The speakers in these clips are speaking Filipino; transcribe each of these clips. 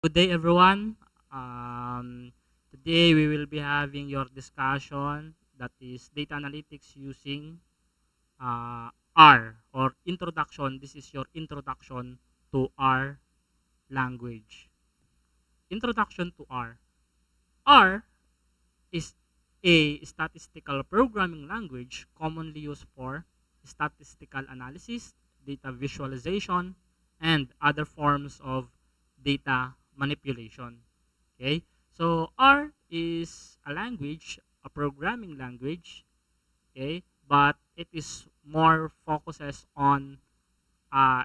Good day, everyone. Um, Today we will be having your discussion that is data analytics using R or introduction. This is your introduction to R language. Introduction to R. R is a statistical programming language commonly used for statistical analysis, data visualization, and other forms of data manipulation. Okay? So R is a language, a programming language, okay? But it is more focuses on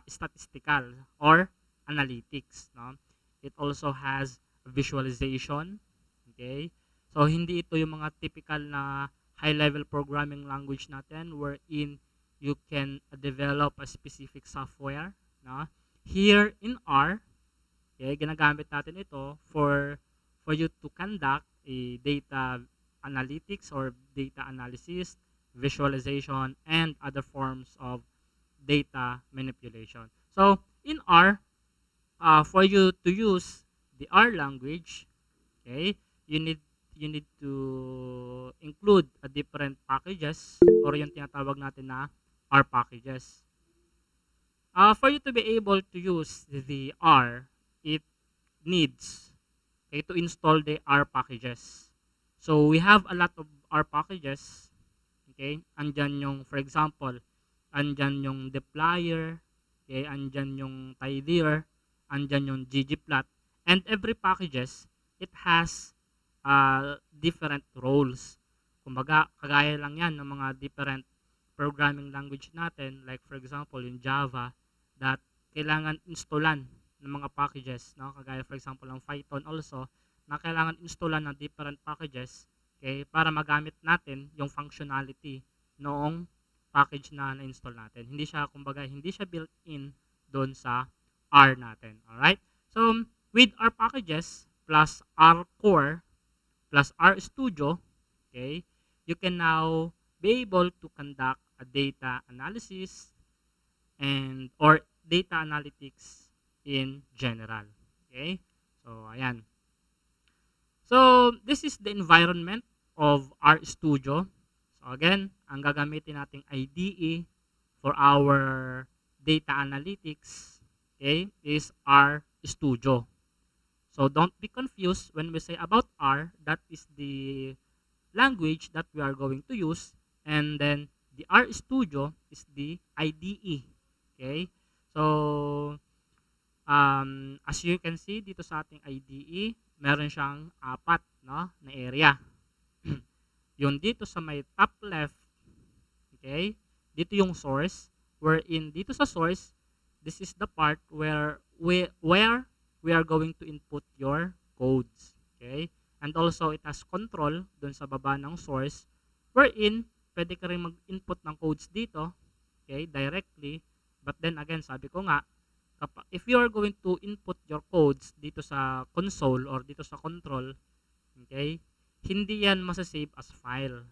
statistical or analytics, no? It also has visualization, okay? So hindi ito yung mga typical na high-level programming language natin wherein you can develop a specific software, no? Here in R, okay, ginagamit natin ito for you to conduct a data analytics or data analysis, visualization, and other forms of data manipulation. So in R, for you to use the R language, okay, you need you need to include a different packages or yung tinatawag natin na R packages. For you to be able to use the R, it needs, okay, to install the R packages. So we have a lot of R packages. Okay? Andyan yung, for example, andyan yung deployer, okay? Andyan yung tidier, andyan yung ggplot. And every packages, it has different roles. Kumbaga, kagaya lang yan ng mga different programming language natin. Like for example, yung Java, that kailangan installan ng mga packages. No? Kagaya for example, ng Python also, na kailangan installan ng different packages, okay, para magamit natin yung functionality noong package na na-install natin. Hindi siya, kumbaga, hindi siya built-in doon sa R natin. Alright? So, with R packages plus R core plus R studio, okay, you can now be able to conduct a data analysis and or data analytics in general. Okay? So, ayan. So, this is the environment of our studio. So, again, ang gagamitin nating IDE for our data analytics, okay, is R Studio. So, don't be confused when we say about R, that is the language that we are going to use, and then the R Studio is the IDE. Okay? So, as you can see dito sa ating IDE, meron siyang apat, no, na area. Yung dito sa may top left, okay, dito yung source, wherein dito sa source, this is the part where we are going to input your codes. Okay? And also, it has control dun sa baba ng source, wherein pwede ka rin mag-input ng codes dito, okay, directly. But then again, sabi ko nga, if you are going to input your codes dito sa console or dito sa control, okay, hindi yan masasave as file.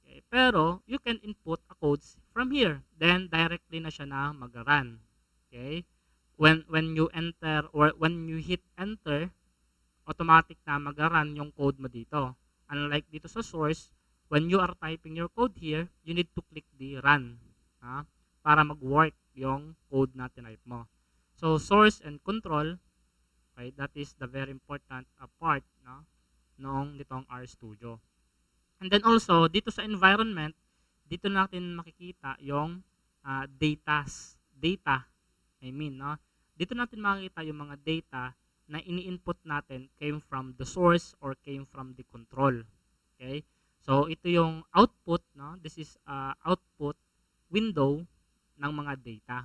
Okay, pero you can input a codes from here. Then directly na siya na mag-run. Okay? When you enter or when you hit enter, automatic na mag-run yung code mo dito. Unlike dito sa source, when you are typing your code here, you need to click the run, ha? Para mag-work yung code na tinype mo. So source and control, okay, that is the very important part, no, noong nitong RStudio. And then also, dito sa environment, dito natin makikita yung data, I mean, no? Dito natin makikita yung mga data na ini-input natin came from the source or came from the control. Okay? So, ito yung output, no? This is output window ng mga data.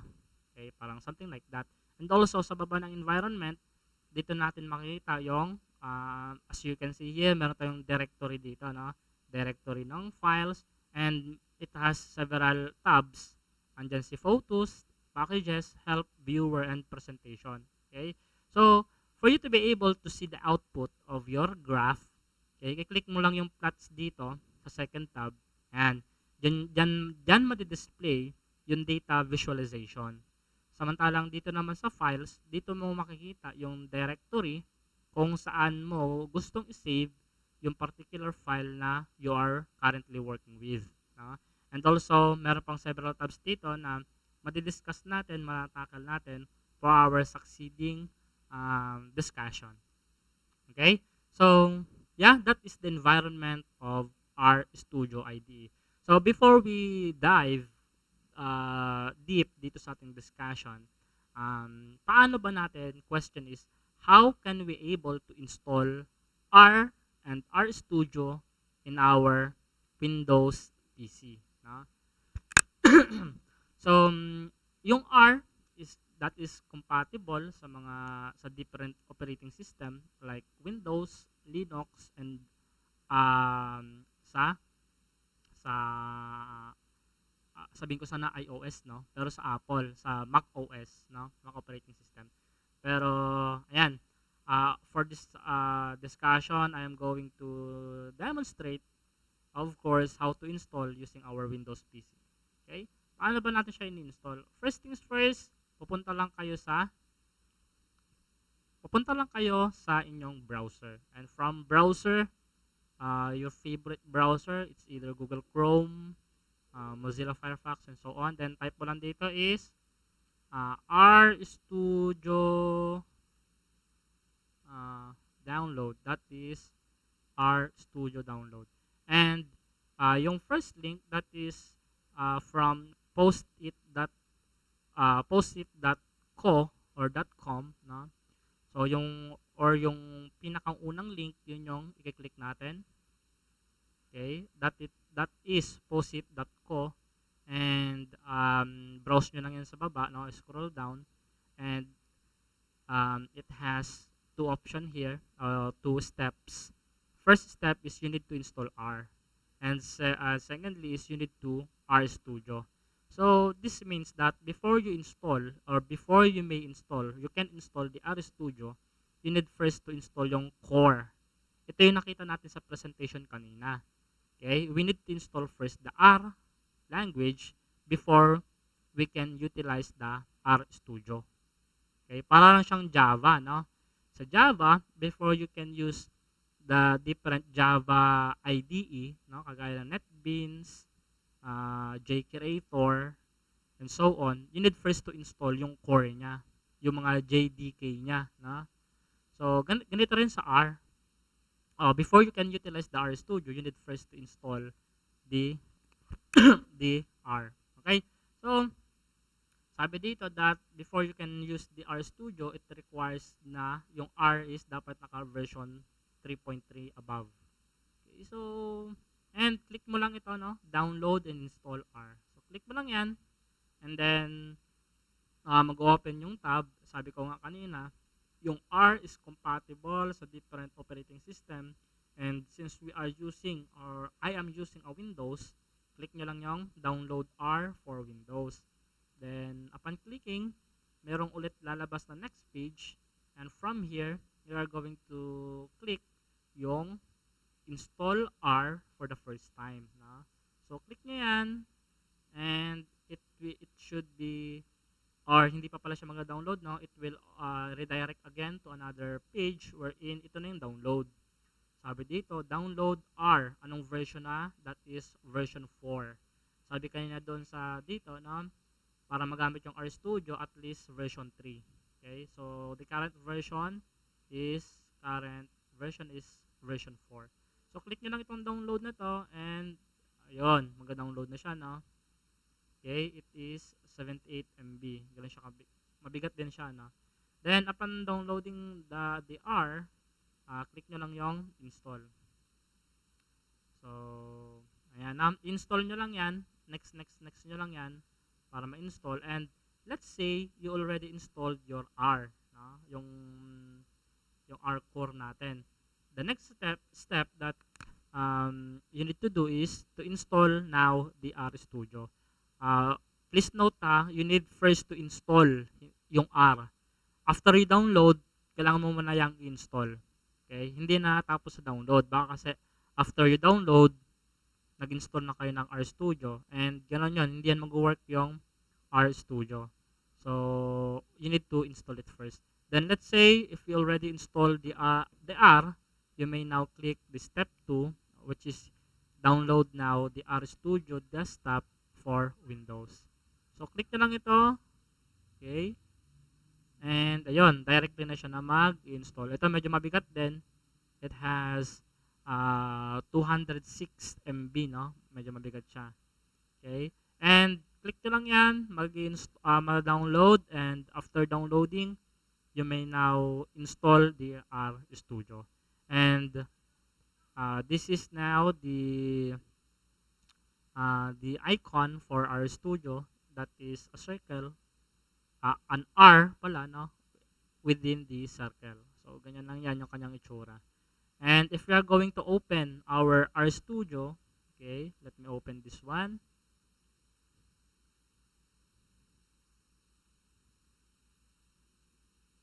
Okay? Parang something like that. And also, sa baba ng environment, dito natin makikita yung, as you can see here, meron tayong directory dito, no? Directory ng files, and it has several tabs. Andyan si photos, packages, help, viewer, and presentation. Okay? So, for you to be able to see the output of your graph, okay, i-click mo lang yung plots dito sa second tab, and dyan madi-display yung data visualization. Samantalang dito naman sa files, dito mo makikita yung directory kung saan mo gustong i-save yung particular file na you are currently working with. No? And also, meron pang several tabs dito na madidiscuss natin, matatakal natin for our succeeding discussion. Okay? So, yeah, that is the environment of our Studio IDE. So, before we dive deep dito sa ating discussion, paano ba natin, question is, how can we able to install R and RStudio in our Windows PC? No? So, yung R is that is compatible sa mga sa different operating system like Windows, Linux, and sa sabihin ko sana iOS, no? Pero sa Apple, sa Mac OS, no? Mac operating system. Pero ayan, for this discussion, I am going to demonstrate, of course, how to install using our Windows PC. Okay? Paano ba natin siya i-install? First things first, pupunta lang kayo sa inyong browser. And from browser, your favorite browser, it's either Google Chrome, Mozilla Firefox, and so on. Then type mo lang dito is RStudio download. That is RStudio download. And yung first link, that is from postit.co or .com, no? So yung pinakang unang link, yun yung i-click natin. Okay? That is posit.co, and browse nyo lang yan sa baba, no? Scroll down, and it has two option here, two steps. First step is you need to install R, and secondly is you need to RStudio. So this means that before you install, or before you may install, you can install the RStudio, you need first to install yung core. Ito yung nakita natin sa presentation kanina. Okay, we need to install first the R language before we can utilize the RStudio. Okay, para lang siyang Java, no? Sa Java, before you can use the different Java IDE, no, kagaya ng NetBeans, JCreator, and so on, you need first to install yung core niya, yung mga JDK niya, no? So, ganito rin sa R. Before you can utilize the RStudio, you need first to install the the R. Okay? So, sabi dito that before you can use the RStudio, it requires na yung R is dapat naka-version 3.3 above. Okay, so, and click mo lang ito, no? Download and install R. So, click mo lang yan, and then, mag-open yung tab. Sabi ko nga kanina, yung R is compatible sa different operating system, and since we are using, or I am using a Windows, click nyo lang yung download R for Windows. Then, upon clicking, merong ulit lalabas na next page, and from here, you are going to click yung install R for the first time. No? So, click nyo yan, and it should be, or hindi pa pala siya mag-download, no? It will redirect again to another page wherein ito na yung download. Sabi dito, download R. Anong version na? That is version 4. Sabi kanina doon sa dito, no? Para magamit yung RStudio, at least version 3. Okay? So, the current version is version 4. So, click nyo lang itong download na to, and ayun, mag-download na siya, no? Okay, it is 78 MB. Ganun siya mabigat din siya, no? Then, upon downloading the R, click nyo lang yung install. So, ayan, install nyo lang yan. Next nyo lang yan para ma-install. And, let's say, you already installed your R, no? Yung R core natin. The next step that you need to do is to install now the RStudio. Please note you need first to install yung R. After you download, kailangan mo muna yung install. Okay? Hindi na tapos sa download. Baka kasi after you download, nag-install na kayo ng RStudio, and gano'n yun, hindi yan mag-work yung RStudio. So, So you need to install it first. Then let's say if you already installed the R, you may now click the step 2, which is download now the RStudio desktop for Windows. So click na lang ito. Okay. And ayun, directly na siya na mag-install. Ito medyo mabigat din. It has 206 MB, no? Medyo mabigat siya. Okay? And click nyo lang yan, mag-download, and after downloading, you may now install the RStudio. And this is now the icon for RStudio, that is a circle, an R pala, no? Within the circle. So, ganyan lang yan yung kanyang itsura. And if we are going to open our RStudio, okay, let me open this one.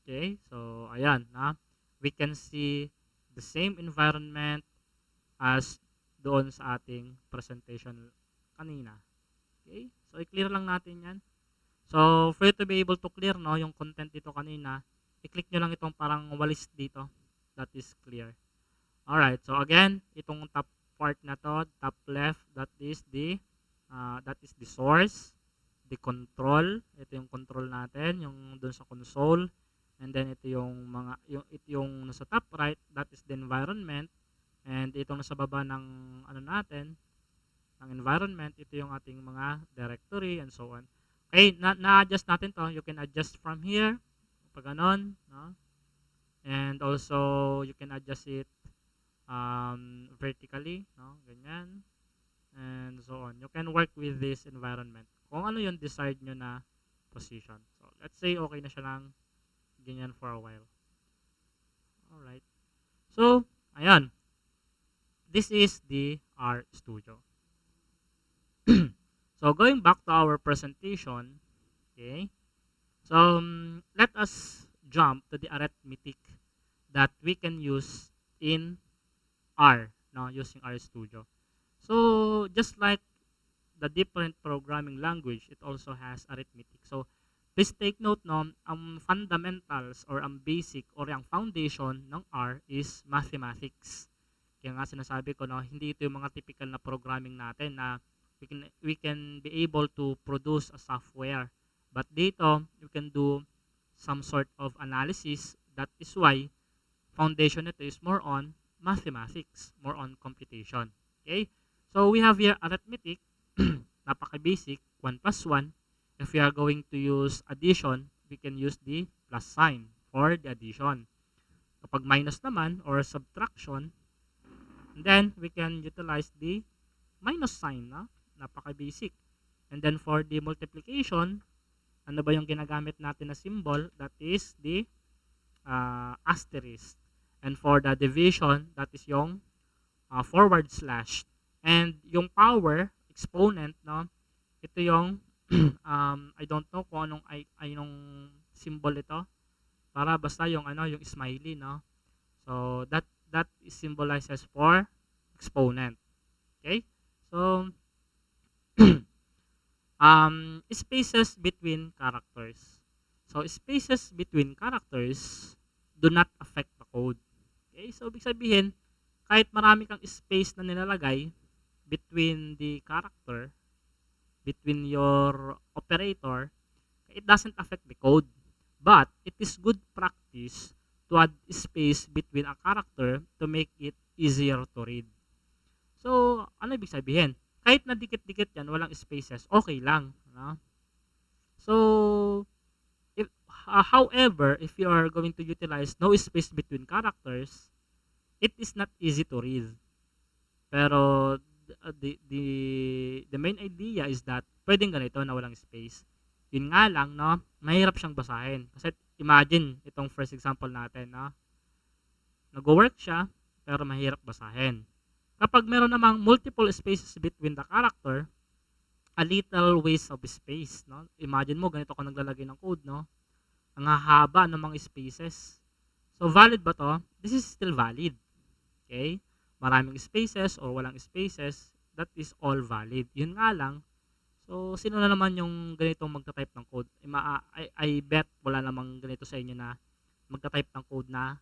Okay, so ayan, we can see the same environment as doon sa ating presentation kanina. Okay, so i-clear lang natin yan. So for you to be able to clear, no, yung content dito kanina, i-click nyo lang itong parang walis dito. That is clear. Alright, so again, itong top part na to, top left, that is the source, the control. Ito yung control natin, yung doon sa console. And then ito yung yung nasa top right, that is the environment. And itong nasa baba ng ano natin, ng environment, ito yung ating mga directory and so on. Okay, na-adjust natin to. You can adjust from here, pag ganon, no? And also you can adjust it vertically, no? Ganyan. And so on. You can work with this environment. Kung ano yung desired nyo na position. So let's say okay na siya lang ganyan for a while. Alright. So, ayan. This is the RStudio. So, going back to our presentation, okay. So, let us jump to the arithmetic that we can use in R, no, using RStudio. So, just like the different programming language, it also has arithmetic. So, please take note, no, ang fundamentals or ang basic or ang foundation ng R is mathematics. Kaya nga sinasabi ko, no, hindi ito yung mga typical na programming natin na we can be able to produce a software. But dito, you can do some sort of analysis. That is why foundation nito is more on mathematics, more on computation. Okay? So we have here arithmetic, napaka-basic, 1 plus 1. If we are going to use addition, we can use the plus sign for the addition. Kapag minus naman or subtraction, then we can utilize the minus sign, no? Napaka-basic. And then for the multiplication, ano ba yung ginagamit natin na symbol? That is the asterisk. And for the division, that is yung forward slash. And yung power, exponent, no? Ito yung I don't know kung anong symbol ito. Para basta yung yung smiley, no? So that is symbolizes for exponent. Okay? So spaces between characters. So spaces between characters do not affect the code. Okay? So ibig sabihin, kahit marami kang space na nilalagay between the character, between your operator, it doesn't affect the code. But it is good practice to add space between a character to make it easier to read. So, ano ibig sabihin? Kahit na dikit-dikit yan, walang spaces, okay lang. No? So, however, if you are going to utilize no space between characters, it is not easy to read. Pero, the main idea is that pwedeng ganito na walang space. Yun nga lang, no, mahirap siyang basahin. Kasi imagine itong first example natin, no, nag-work siya pero mahirap basahin. Kapag meron namang multiple spaces between the character, a little waste of space, no. Imagine mo ganito ka naglalagay ng code, no. Ang hahaba ng mga spaces. So valid ba to? This is still valid. Okay? Maraming spaces or walang spaces, that is all valid. Yun nga lang, So, sino na naman yung ganitong magta-type ng code? I bet wala namang ganito sa inyo na magta-type ng code na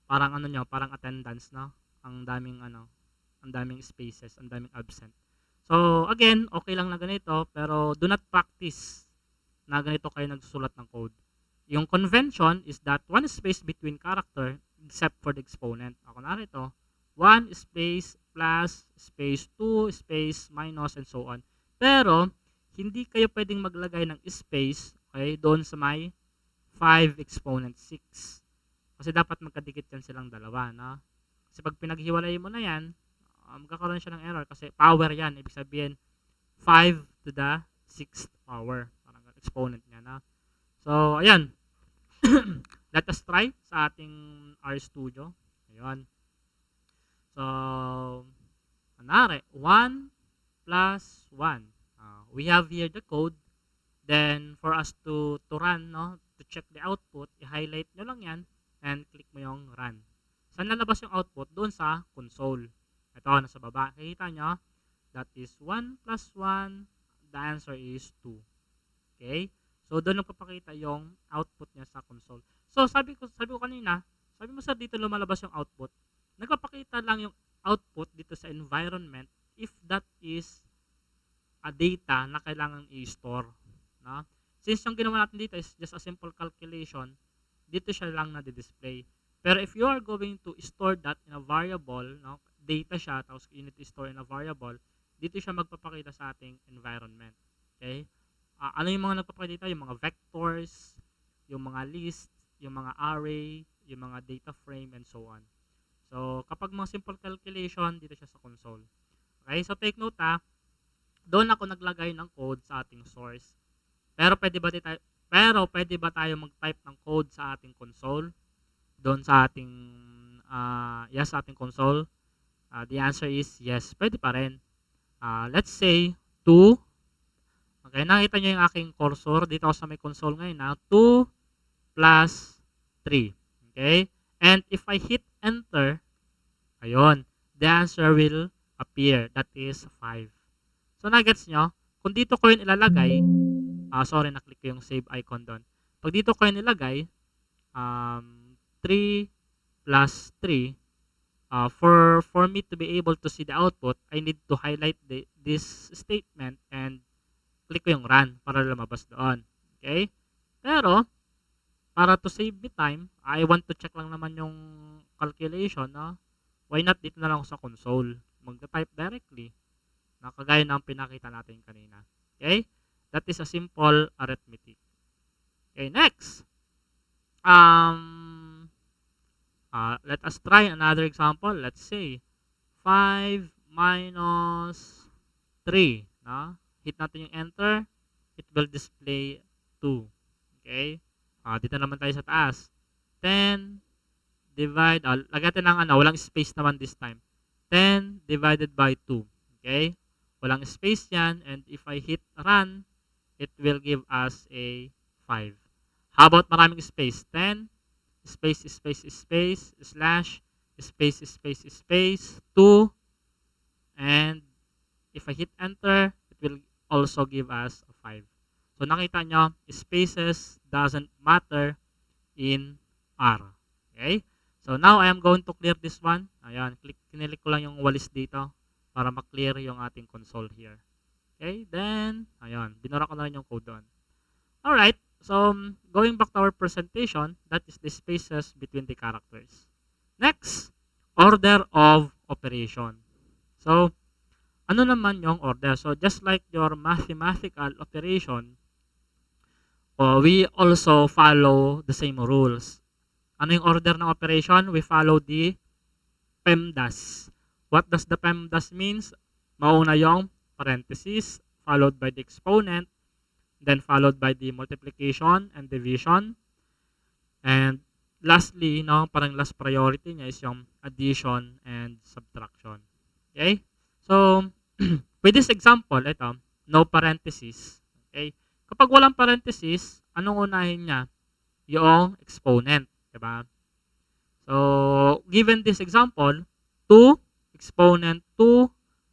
parang ano niyo, parang attendance, no? Ang daming ano, ang daming spaces, ang daming absent. So, again, okay lang na ganito, pero do not practice na ganito kayo nagsusulat ng code. Yung convention is that one space between character except for the exponent. Ako narito, one space plus space 2 space minus and so on. Pero hindi kayo pwedeng maglagay ng space, okay, doon sa may 5 exponent 6. Kasi dapat magkadikit yan silang dalawa, no? Kasi pag pinaghiwalay mo na yan, magkakaroon siya ng error kasi power yan. Ibig sabihin, 5 to the 6th power. Parang exponent niya, no? So, ayan. Let us try sa ating RStudio. Ayun. So, manari, 1 plus 1. We have here the code. Then, for us to run, no, to check the output, i-highlight nyo lang yan and click mo yung run. Saan lalabas yung output? Doon sa console. Ito, nasa baba. Nakikita nyo? That is 1 plus 1. The answer is 2. Okay? So, doon nagpapakita yung output niya sa console. So, sabi ko kanina, sabi mo sir, dito lumalabas yung output. Nagpapakita lang yung output dito sa environment if that is a data na kailangan i-store. No? Since yung ginawa natin dito is just a simple calculation, dito siya lang na-display. Pero if you are going to store that in a variable, no, data siya, tapos you need to store in a variable, dito siya magpapakita sa ating environment. Okay? Ano yung mga nagpapakita dito? Yung mga vectors, yung mga list, yung mga array, yung mga data frame, and so on. So, kapag mga simple calculation, dito siya sa console. Okay? So, take note doon ako naglagay ng code sa ating source. Pero pwede ba tayo mag-type ng code sa ating console? Doon sa ating yes, sa ating console. The answer is yes, pwede pa rin. Let's say 2. Okay, nakita niyo yung aking cursor dito ako sa may console ngayon na 2 plus 3. Okay? And if I hit enter, ayun, the answer will appear. That is 5. So, nagets nyo? Kung dito ko yun ilalagay, sorry, naklik ko yung save icon doon. Pag dito ko yun ilagay, 3 plus 3, for me to be able to see the output, I need to highlight this statement and click ko yung run para lumabas doon. Okay? Pero, para to save me time, I want to check lang naman yung calculation. No? Why not dito na lang ako sa console? Mag-type directly. Kagaya ng pinakita natin kanina. Okay? That is a simple arithmetic. Okay, next. Let us try another example. Let's say 5 minus 3. No? Hit natin yung enter. It will display 2. Okay? Dito naman tayo sa taas. 10 divide, lagyan ng walang space naman this time. 10 divided by 2. Okay? Walang space yan. And if I hit run, it will give us a 5. How about maraming space? 10, space, space, space, slash, space, space, space, 2. And if I hit enter, it will also give us a 5. So nakita nyo, spaces doesn't matter in R. Okay? So now I am going to clear this one. Ayan, kinilik ko lang yung walis dito para ma-clear yung ating console here. Okay, then, ayan, binura ko na rin yung code doon. Alright, so going back to our presentation, that is the spaces between the characters. Next, order of operation. So, ano naman yung order? So, just like your mathematical operation, we also follow the same rules. Ano yung order ng operation? We follow the PEMDAS. What does the PEMDAS means? Mauna yung parenthesis, followed by the exponent, then followed by the multiplication and division. And lastly, no, parang last priority niya is yung addition and subtraction. Okay? So, with this example, ito, no parenthesis. Okay? Kapag walang parenthesis, anong unahin niya? Yung exponent. Diba? So, given this example, 2, exponent 2,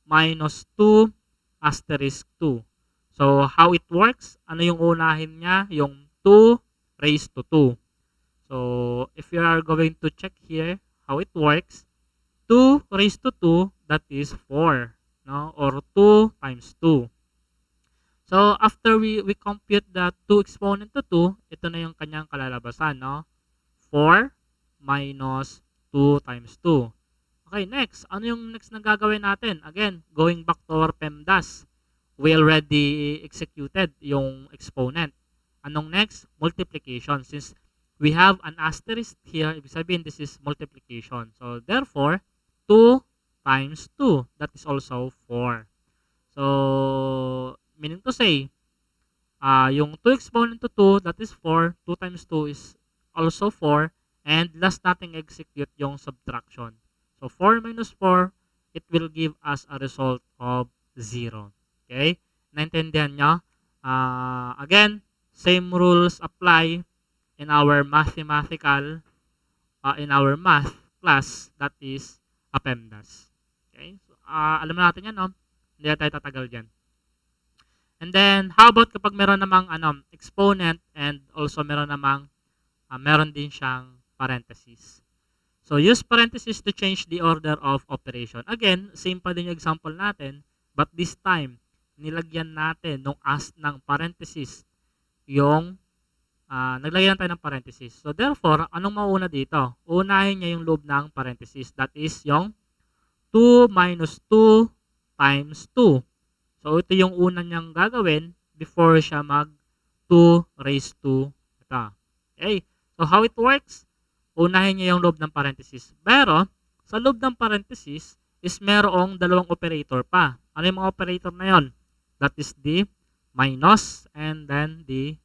minus 2, asterisk 2. So, how it works, ano yung unahin niya? Yung 2 raised to 2. So, if you are going to check here how it works, 2 raised to 2, that is 4, no? Or 2 times 2. So, after we compute the 2 exponent to 2, ito na yung kanyang kalalabasan, no? 4 minus 2 times 2. Okay, next. Ano yung next na gagawin natin? Again, going back to our PEMDAS. We already executed yung exponent. Anong next? Multiplication. Since we have an asterisk here, ibig sabihin this is multiplication. So, therefore, 2 times 2, that is also 4. So, meaning to say, yung 2 exponent to 2, that is 4. 2 times 2 is also 4. And last nating execute yung subtraction. So, 4 minus 4, it will give us a result of 0. Okay? Naintindihan nyo? Again, same rules apply in our mathematical, in our math class, that is a PEMDAS. Okay? So, alam natin yan, no? Hindi na tayo tatagal dyan. And then, how about kapag meron namang exponent and also meron namang, meron din siyang parentheses. So, use parentheses to change the order of operation. Again, same pa din yung example natin, but this time, nilagyan natin ng parentheses yung, naglagyan tayo ng parentheses. So, therefore, anong mauuna dito? Unahin niya yung loob ng parentheses. That is yung 2 minus 2 times 2. So, ito yung una niyang gagawin before siya mag 2 raised to ito. Okay? So, how it works? Unahin niya yung loob ng parenthesis. Pero, sa loob ng parenthesis is merong dalawang operator pa. Ano yung mga operator na yon? That is the minus and then the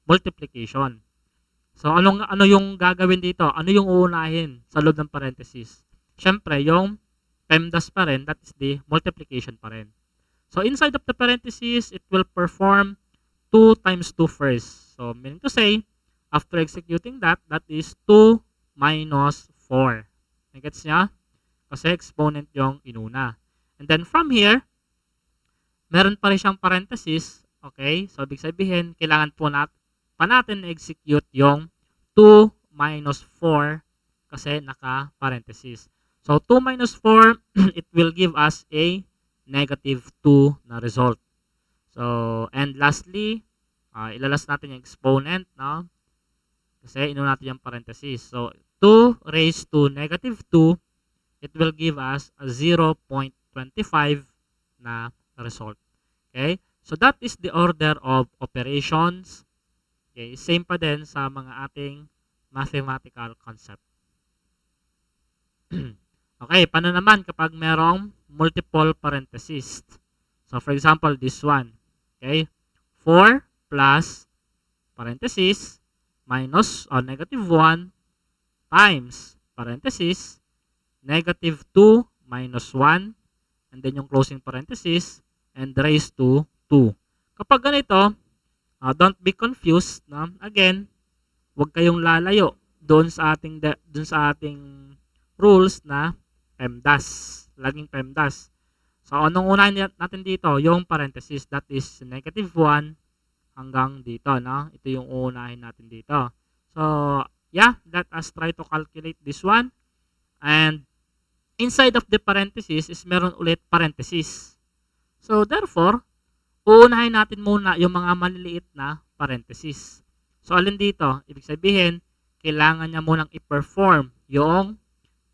multiplication. So, ano yung gagawin dito? Ano yung uunahin sa loob ng parenthesis? Siyempre, yung PEMDAS pa rin, that is the multiplication pa rin. So, inside of the parenthesis, it will perform 2 times 2 first. So, meaning to say, after executing that, that is 2 minus 4. Nagets niya? Kasi exponent yung inuna. And then from here, meron pa rin siyang parenthesis. Okay? So, ibig sabihin, kailangan po natin execute yung 2 minus 4 kasi naka-parenthesis. So, 2 minus 4, it will give us a negative 2 na result. So, and lastly, ilalas natin yung exponent, no? Kasi inuna natin yung parenthesis. So, 2 raised to negative 2, it will give us a 0.25 na result. Okay? So, that is the order of operations. Okay? Same pa din sa mga ating mathematical concept. Okay, paano naman kapag merong multiple parentheses? So, for example, this one. Okay? 4 plus parenthesis minus or negative 1 times parenthesis negative 2 minus 1 and then yung closing parenthesis and raised to 2. Kapag ganito, don't be confused. No? Again, huwag kayong lalayo doon sa ating rules na PEMDAS. Laging PEMDAS. So, anong unahin natin dito? Yung parenthesis, that is negative 1 hanggang dito, no? Ito yung uunahin natin dito. So, yeah, let us try to calculate this one. And inside of the parenthesis is meron ulit parenthesis. So, therefore, uunahin natin muna yung mga maliliit na parenthesis. So, alin dito? Ibig sabihin, kailangan niya munang i-perform yung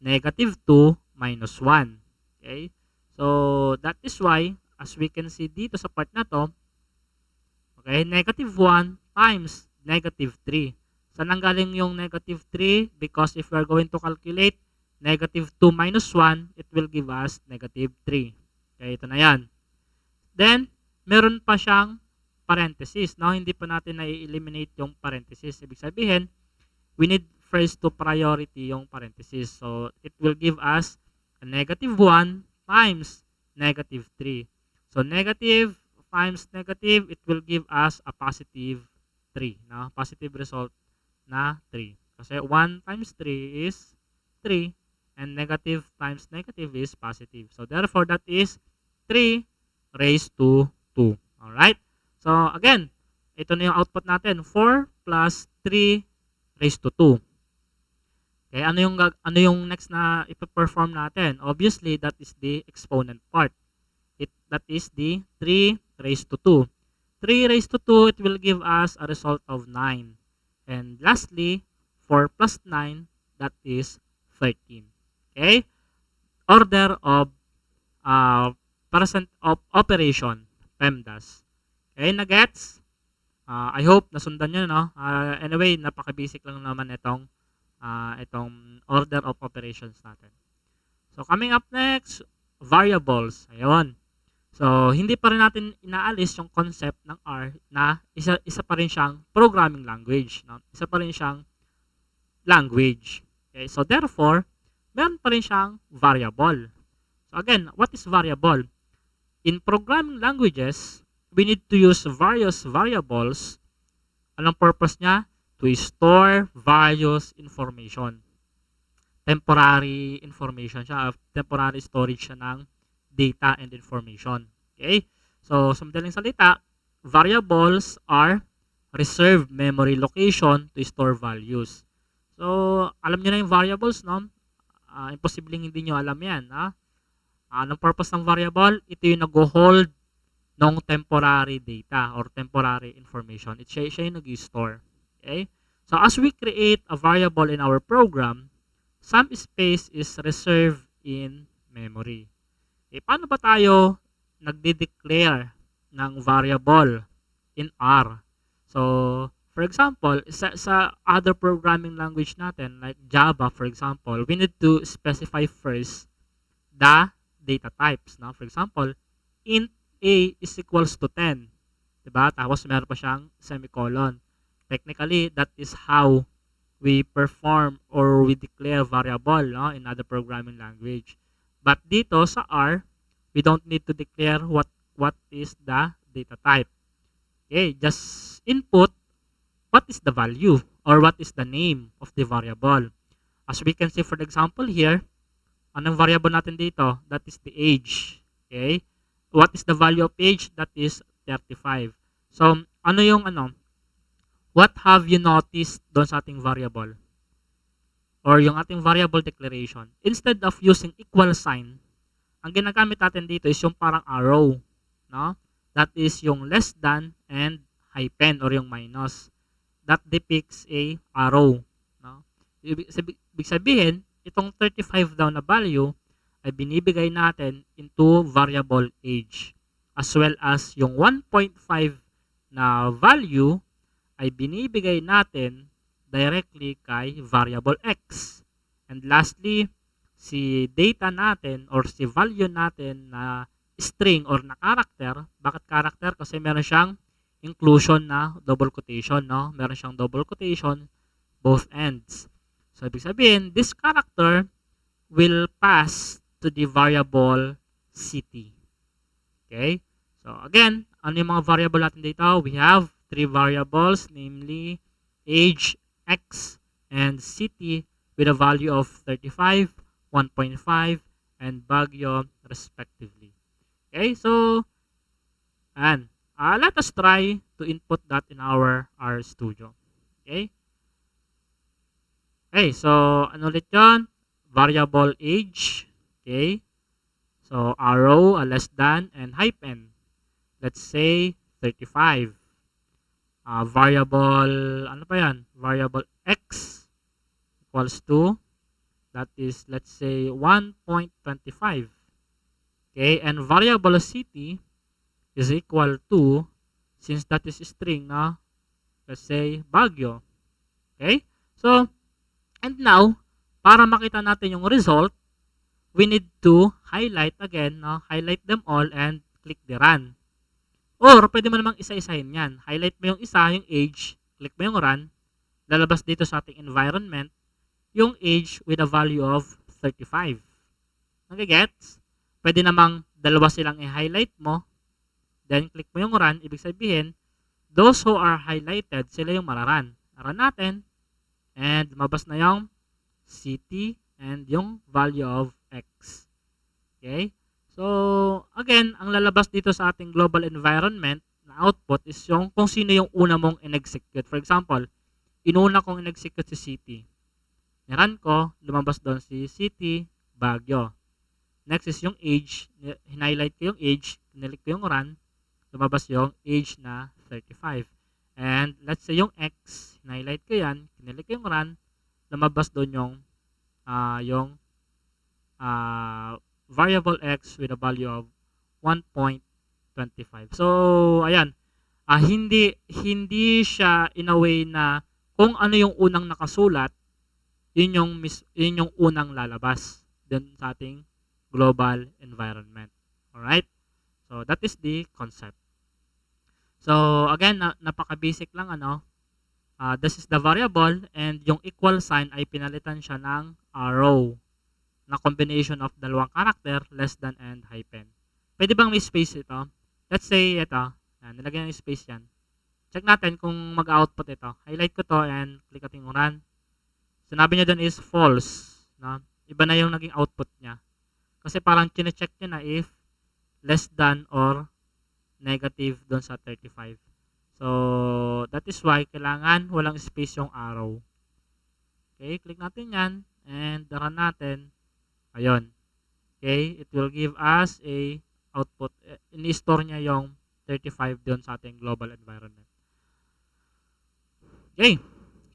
negative 2 minus 1. Okay? So, that is why, as we can see dito sa part na to, okay, negative 1 times negative 3. Saan ang galing yung negative 3? Because if we are going to calculate negative 2 minus 1, it will give us negative 3. Okay, ito na yan. Then, meron pa siyang parenthesis. No? Hindi pa natin na-eliminate yung parenthesis. Ibig sabihin, we need first to priority yung parenthesis. So, it will give us a negative 1 times negative 3. So, negative times negative, it will give us a positive 3. No? Positive result na 3. Kasi 1 times 3 is 3 and negative times negative is positive. So, therefore, that is 3 raised to 2. Alright? So, again, ito na yung output natin. 4 plus 3 raised to 2. Okay, ano yung next na ipe-perform natin? Obviously, that is the exponent part. That is the 3 raised to 2. 3 raised to 2, it will give us a result of 9. And lastly, 4 plus 9, that is 13. Okay? Order of percent of operation, PEMDAS. Okay, na-gets? I hope nasundan nyo, no? Anyway, napaka-basic lang naman itong order of operations natin. So, coming up next, variables. Ayun. So, hindi pa rin natin inaalis yung concept ng R na isa pa rin siyang programming language. No? Isa pa rin siyang language. Okay? So, therefore, meron pa rin siyang variable. So, again, what is variable? In programming languages, we need to use various variables. Anong purpose niya? To store various information. Temporary information siya. Temporary storage siya ng data and information. Okay? So, sa madaling salita, variables are reserved memory location to store values. So, alam niyo na yung variables, no? Imposibleng hindi niyo alam yan. Ha? Anong purpose ng variable? Ito yung nag-hold ng temporary data or temporary information. Siya yung nag-store. Okay? So, as we create a variable in our program, some space is reserved in memory. Okay, paano ba tayo nagde-declare ng variable in R? So, for example, sa other programming language natin, like Java, for example, we need to specify first the data types. No? For example, int a is equals to 10. Diba? Tapos meron pa siyang semicolon. Technically, that is how we perform or we declare variable, no, in other programming language. But dito sa R, we don't need to declare what is the data type. Okay, just input what is the value or what is the name of the variable. As we can see for example here, anong variable natin dito? That is the age. Okay? What is the value of age? That is 35. So, what have you noticed doon sa ating variable? Or yung ating variable declaration. Instead of using equal sign, ang ginagamit natin dito is yung parang arrow. No? That is yung less than and hyphen or yung minus. That depicts a arrow. No? Ibig sabihin, itong 35 daw na value ay binibigay natin into variable age. As well as yung 1.5 na value ay binibigay natin directly kay variable x. And lastly, si data natin or si value natin na string or na character. Bakit character? Kasi meron siyang inclusion na double quotation, no? Meron siyang double quotation both ends. So, ibig sabihin, this character will pass to the variable city. Okay? So, again, ano yung mga variable natin dito? We have 3 variables, namely age, x, and city with a value of 35, 1.5, and Baguio respectively. Okay, so, and let us try to input that in our RStudio. Okay? Okay, so, ano ulit yun? Variable age. Okay? So, arrow, less than, and hyphen. Let's say, 35. Variable, ano pa yan? Variable x equals to, that is, let's say, 1.25. Okay, and variable city is equal to, since that is string, no? Let's say, Baguio. Okay? So, and now, para makita natin yung result, we need to highlight again, no? Highlight them all and click the run. Or, pwede mo namang isa-isahin yan. Highlight mo yung isa, yung age, click mo yung run, lalabas dito sa ating environment, yung age with a value of 35. Nagigets? Pwede namang dalawa silang i-highlight mo, then click mo yung run, ibig sabihin, those who are highlighted, sila yung mararan. Run natin, and lumabas na yung city and yung value of x. Okay? So, again, ang lalabas dito sa ating global environment na output is yung kung sino yung una mong in-execute. For example, inuna kong in-execute si City. Niran ko, lumabas doon si City, Baguio. Next is yung age. Highlight ko yung age, kinilik ko yung run, lumabas yung age na 35. And let's say yung X, highlight ko yan, kinilik ko yung run, lumabas doon yung variable X with a value of 1.25. So, ayan, hindi siya in a way na kung ano yung unang nakasulat, yun yung unang lalabas dun sa ating global environment. Alright? So, that is the concept. So, again, napaka-basic lang, this is the variable and yung equal sign ay pinalitan siya ng row na combination of dalawang character, less than and hyphen. Pwede bang may space ito? Let's say ito, nilagyan ng space yan. Check natin kung mag-output ito. Highlight ko to and click natin yung run. Sinabi niya doon is false. No? Iba na yung naging output niya. Kasi parang chine-check niya na if less than or negative doon sa 35. So, that is why kailangan walang space yung arrow. Okay, click natin yan and run natin. Ayun. Okay, it will give us a output. Ini-store niya yung 35 doon sa ating global environment. Okay,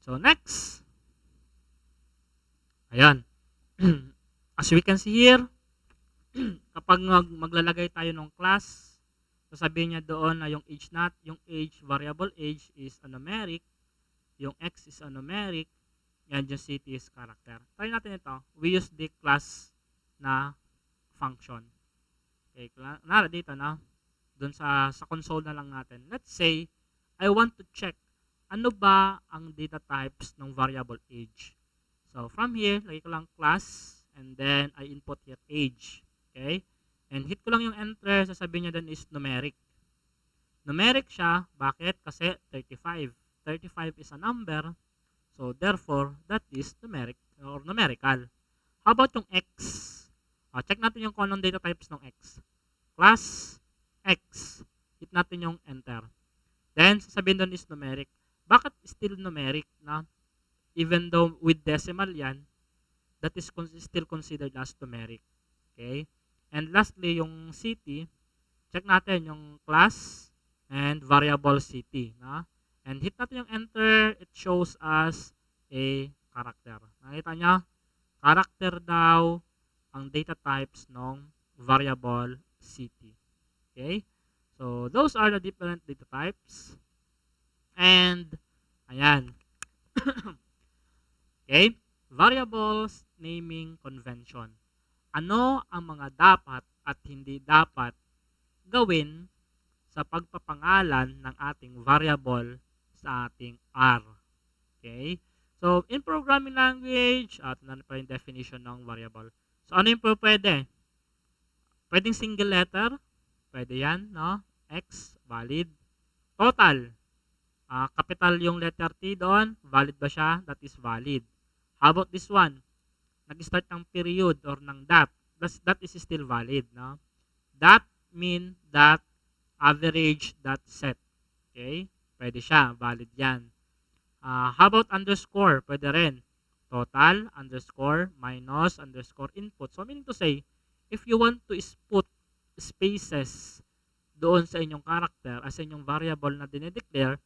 so next. Ayan. As we can see here, kapag maglalagay tayo ng class, sasabihin niya doon na yung age variable age is a numeric, yung X is a numeric, yan yung city is character. Try natin ito. We use the class na function. Okay, nara dito na. Doon sa console na lang natin. Let's say, I want to check ano ba ang data types ng variable age. So, from here, lagay ko lang class and then I input here age. Okay? And hit ko lang yung enter, sasabihin niya doon is numeric. Numeric siya. Bakit? Kasi 35. 35 is a number. So, therefore, that is numeric or numerical. How about yung X? Check natin yung kung anong data types ng X. Class X. Hit natin yung enter. Then, sasabihin doon is numeric. Bakit still numeric? Na? Even though with decimal yan, that is still considered as numeric. Okay? And lastly, yung city, check natin yung class and variable city. Na? And hit natin yung enter, it shows us a character. Nakita nyo? Character daw ang data types ng variable city. Okay? So, those are the different data types. And, ayan. Okay? Variables naming convention. Ano ang mga dapat at hindi dapat gawin sa pagpapangalan ng ating variable sa ating R? Okay? So, in programming language, at ano pa yung definition ng variable. So, ano yung pwede? Pwedeng single letter. Pwede yan, no? X, valid. Total. Capital yung letter T doon. Valid ba siya? That is valid. How about this one? Nag-start ng period or ng dot. That is still valid, no? That mean that average dot set. Okay? Pwede siya. Valid yan. How about underscore? Pwede rin. Total, underscore, minus, underscore, input. So, meaning to say, if you want to put spaces doon sa inyong character as inyong variable na dinedeclare,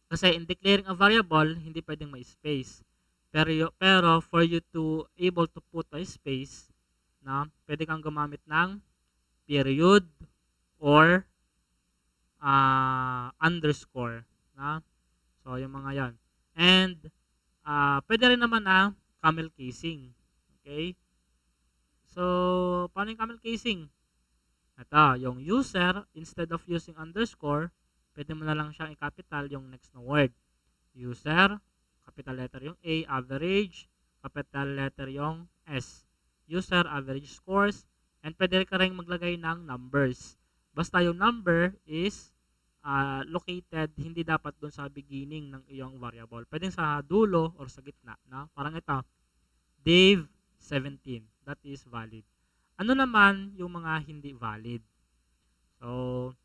kasi in declaring a variable, hindi pwedeng may space. Pero for you to able to put a space, na pwede kang gumamit ng period or underscore. Na? So, yung mga yan. And, pwede rin naman na camel casing. Okay? So, paano yung camel casing? Ito, yung user, instead of using underscore, pwede mo na lang siyang i-capital yung next na word. User, capital letter yung A, average, capital letter yung S. User, average scores, and pwede ka rin maglagay ng numbers. Basta yung number is located, hindi dapat doon sa beginning ng iyong variable. Pwede sa dulo or sa gitna. No? Parang ito, Dave 17. That is valid. Ano naman yung mga hindi valid? So,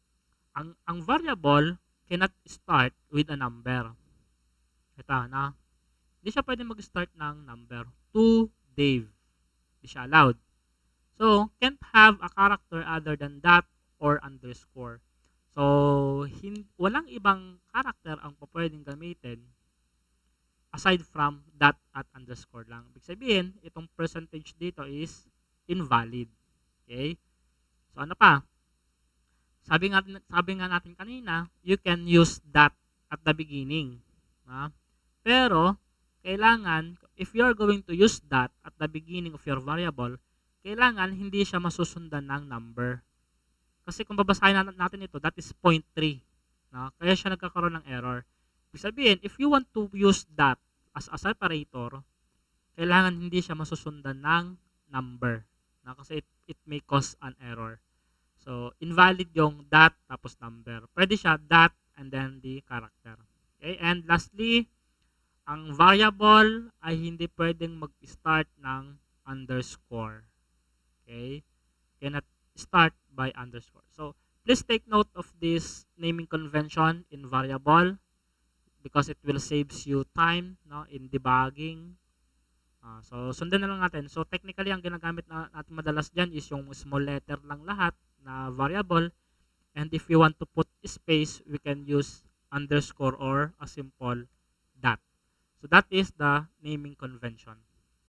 ang variable cannot start with a number. Ito na, hindi siya pwedeng mag-start ng number. To Dave. Hindi siya allowed. So, can't have a character other than that or underscore. So, walang ibang character ang pwedeng gamitin aside from that at underscore lang. Ibig sabihin, itong percentage dito is invalid. Okay? So, ano pa? Sabi nga natin kanina, you can use that at the beginning. Pero, kailangan, if you are going to use that at the beginning of your variable, kailangan hindi siya masusundan ng number. Kasi kung babasahin natin ito, that is 0.3. Kaya siya nagkakaroon ng error. Ibig sabihin, if you want to use that as a separator, kailangan hindi siya masusundan ng number. Kasi it may cause an error. So, invalid yung that tapos number. Pwede siya that and then the character. Okay? And lastly, ang variable ay hindi pwedeng mag-start ng underscore. Okay? Cannot start by underscore. So, please take note of this naming convention in variable because it will saves you time in debugging. So, sundan na lang natin. So, technically, ang ginagamit natin madalas dyan is yung small letter lang lahat na variable. And if you want to put space, we can use underscore or a simple dot. So, that is the naming convention.